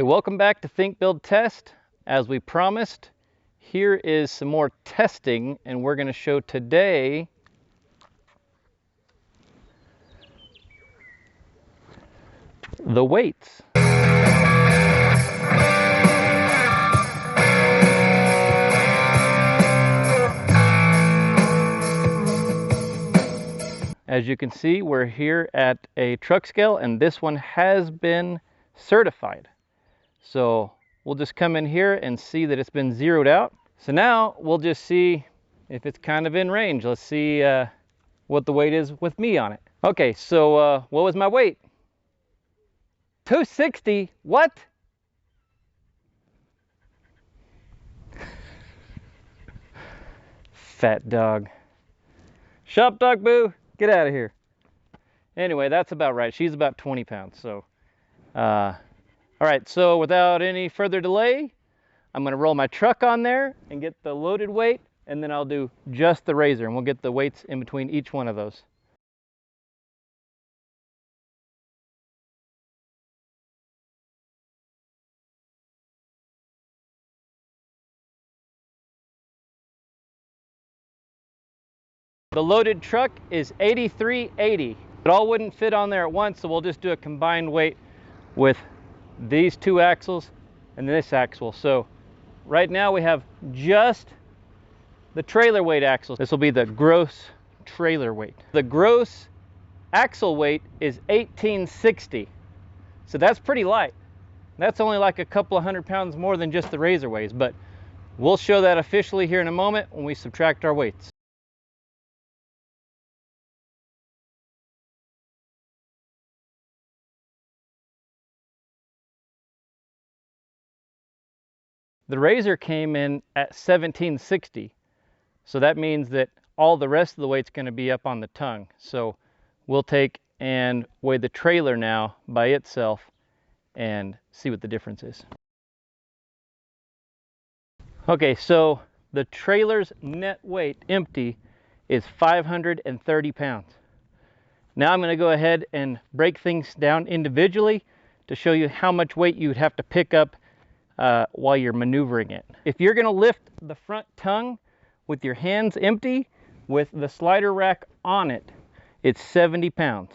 Hey, welcome back to Think Build Test. As we promised, here is some more testing, and we're going to show today the weights. As you can see, we're here at a truck scale, and this one has been certified. So we'll just come in here and see that it's been zeroed out. So now we'll just see if it's kind of in range. Let's see what the weight is with me on it. Okay, so what was my weight? 260. What? Fat dog. Shop dog boo, get out of here. Anyway, that's about right. She's about 20 pounds. So, all right. So without any further delay, I'm going to roll my truck on there and get the loaded weight, and then I'll do just the razor, and we'll get the weights in between each one of those. The loaded truck is 8380. It all wouldn't fit on there at once, so we'll just do a combined weight with these two axles and this axle. So right now we have just the trailer weight axle. This will be the gross trailer weight. The gross axle weight is 1860. So that's pretty light. That's only like a couple of 100 pounds more than just the razor weighs, but we'll show that officially here in a moment when we subtract our weights. The razor came in at 1760. So that means that all the rest of the weight's going to be up on the tongue. So we'll take and weigh the trailer now by itself and see what the difference is. Okay, so the trailer's net weight empty is 530 pounds. Now I'm going to go ahead and break things down individually to show you how much weight you would have to pick up while you're maneuvering it. If you're going to lift the front tongue with your hands empty with the slider rack on it, it's 70 pounds.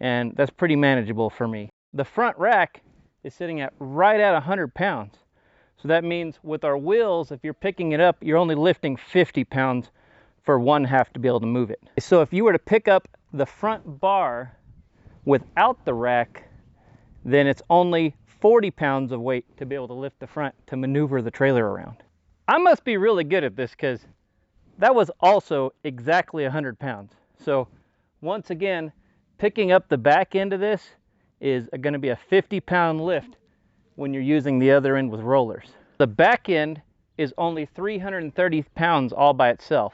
And that's pretty manageable for me. The front rack is sitting at right at 100 pounds. So that means with our wheels, if you're picking it up, you're only lifting 50 pounds for one half to be able to move it. So if you were to pick up the front bar without the rack, then it's only 40 pounds of weight to be able to lift the front to maneuver the trailer around. I must be really good at this because that was also exactly 100 pounds. So once again, picking up the back end of this is going to be a 50-pound lift when you're using the other end with rollers. The back end is only 330 pounds all by itself.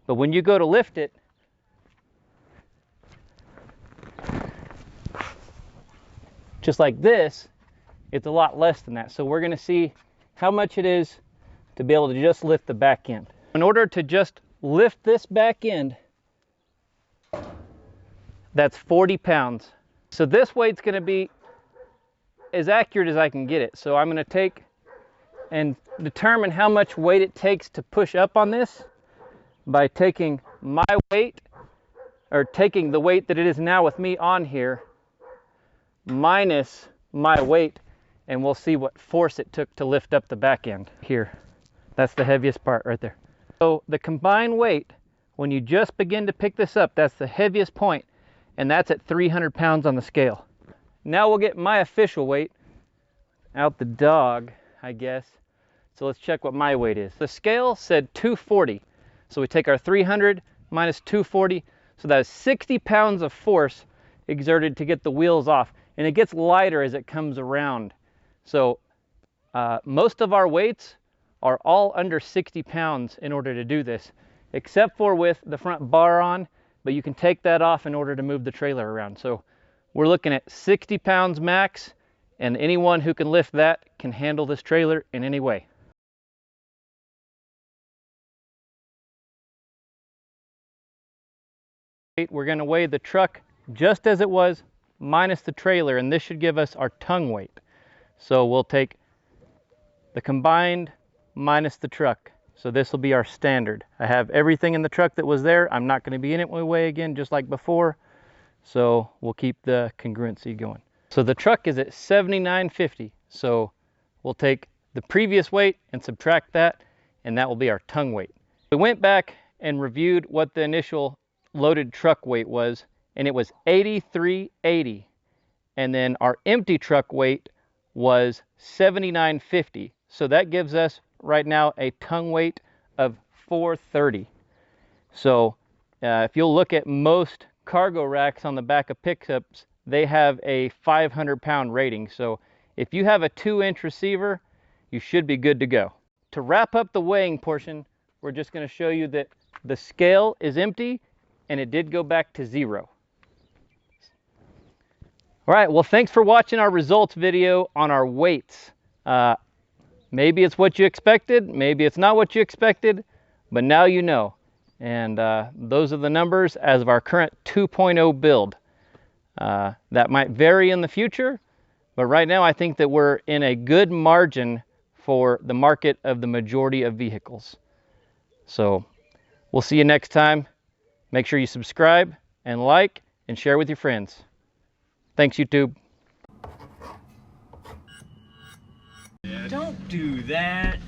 But when you go to lift it, just like this, it's a lot less than that. So we're going to see how much it is to be able to just lift the back end. In order to just lift this back end, that's 40 pounds. So this weight's going to be as accurate as I can get it. So I'm going to take and determine how much weight it takes to push up on this by taking my weight, or taking the weight that it is now with me on here, minus my weight, and we'll see what force it took to lift up the back end here. That's the heaviest part right there. So the combined weight, when you just begin to pick this up, that's the heaviest point, and that's at 300 pounds on the scale. Now we'll get my official weight out the dog, I guess. So let's check what my weight is. The scale said 240. So we take our 300 minus 240. So that is 60 pounds of force exerted to get the wheels off. And it gets lighter as it comes around. So most of our weights are all under 60 pounds in order to do this, except for with the front bar on, but you can take that off in order to move the trailer around. So we're looking at 60 pounds max, and anyone who can lift that can handle this trailer in any way. We're going to weigh the truck just as it was minus the trailer, and this should give us our tongue weight. So we'll take the combined minus the truck. So this will be our standard. I have everything in the truck that was there. I'm not going to be in it my way again, just like before. So we'll keep the congruency going. So the truck is at 79.50. So we'll take the previous weight and subtract that, and that will be our tongue weight. We went back and reviewed what the initial loaded truck weight was, and it was 83.80. And then our empty truck weight was 79.50. So that gives us right now a tongue weight of 430. So if you'll look at most cargo racks on the back of pickups, they have a 500-pound rating. So if you have a 2-inch receiver, you should be good to go. To wrap up the weighing portion, we're just going to show you that the scale is empty and it did go back to 0. All right, well, thanks for watching our results video on our weights. Maybe it's what you expected, maybe it's not what you expected, but now you know. And those are the numbers as of our current 2.0 build. That might vary in the future, but right now I think that we're in a good margin for the market of the majority of vehicles. So we'll see you next time. Make sure you subscribe and like and share with your friends. Thanks, YouTube. Don't do that.